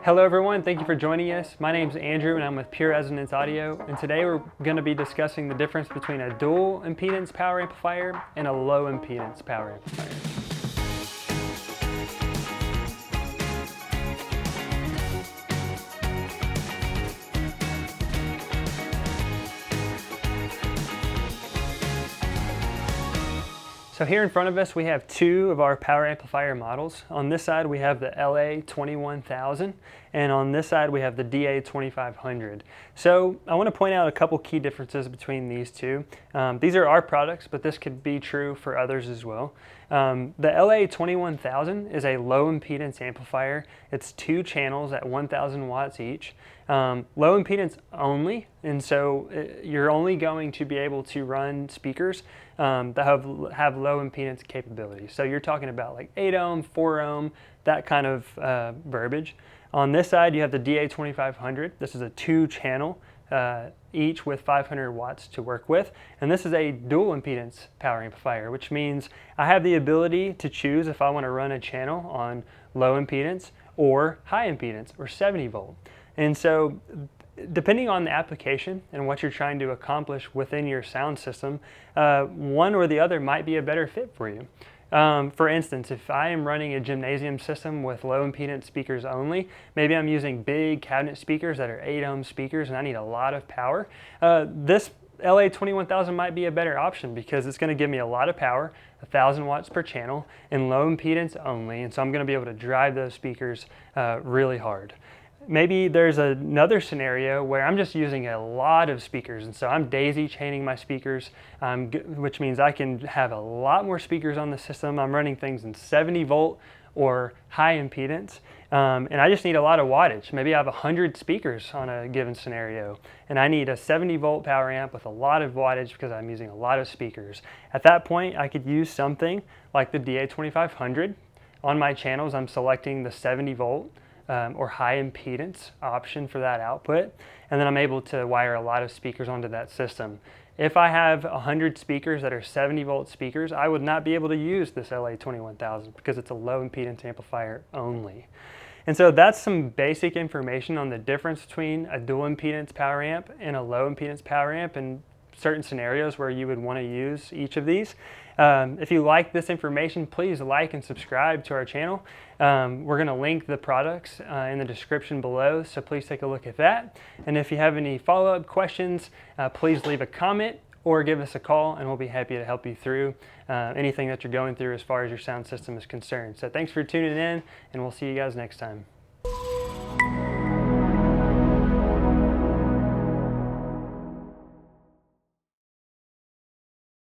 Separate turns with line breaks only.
Hello everyone, thank you for joining us. My name is Andrew and I'm with Pure Resonance Audio, and today we're going to be discussing the difference between a dual impedance power amplifier and a low impedance power amplifier. So here in front of us we have two of our power amplifier models. On this side we have the LA21000 and on this side we have the DA2500. So I want to point out a couple key differences between these two. These are our products, but this could be true for others as well. The LA21000 is a low impedance amplifier. It's two channels at 1000 watts each. Low impedance only, and so you're only going to be able to run speakers that have low impedance capabilities. So you're talking about like 8 ohm, 4 ohm, that kind of verbiage. On this side you have the DA2500. This is a two channel each with 500 watts to work with, and this is a dual impedance power amplifier, which means I have the ability to choose if I want to run a channel on low impedance or high impedance or 70 volt. And so depending on the application and what you're trying to accomplish within your sound system, one or the other might be a better fit for you. For instance, if I am running a gymnasium system with low impedance speakers only, maybe I'm using big cabinet speakers that are 8 ohm speakers and I need a lot of power, this LA21000 might be a better option because it's going to give me a lot of power, 1000 watts per channel, and low impedance only, and so I'm going to be able to drive those speakers really hard. Maybe there's another scenario where I'm just using a lot of speakers, and so I'm daisy chaining my speakers, which means I can have a lot more speakers on the system. I'm running things in 70 volt or high impedance, and I just need a lot of wattage. Maybe I have 100 speakers on a given scenario, and I need a 70 volt power amp with a lot of wattage because I'm using a lot of speakers. At that point, I could use something like the DA2500. On my channels, I'm selecting the 70 volt or high impedance option for that output, and then I'm able to wire a lot of speakers onto that system. If I have 100 speakers that are 70 volt speakers, I would not be able to use this LA21000 because it's a low impedance amplifier only. And so that's some basic information on the difference between a dual impedance power amp and a low impedance power amp in certain scenarios where you would want to use each of these. If you like this information, please like and subscribe to our channel. We're going to link the products in the description below, so please take a look at that. And if you have any follow-up questions, please leave a comment or give us a call and we'll be happy to help you through anything that you're going through as far as your sound system is concerned. So thanks for tuning in, and we'll see you guys next time.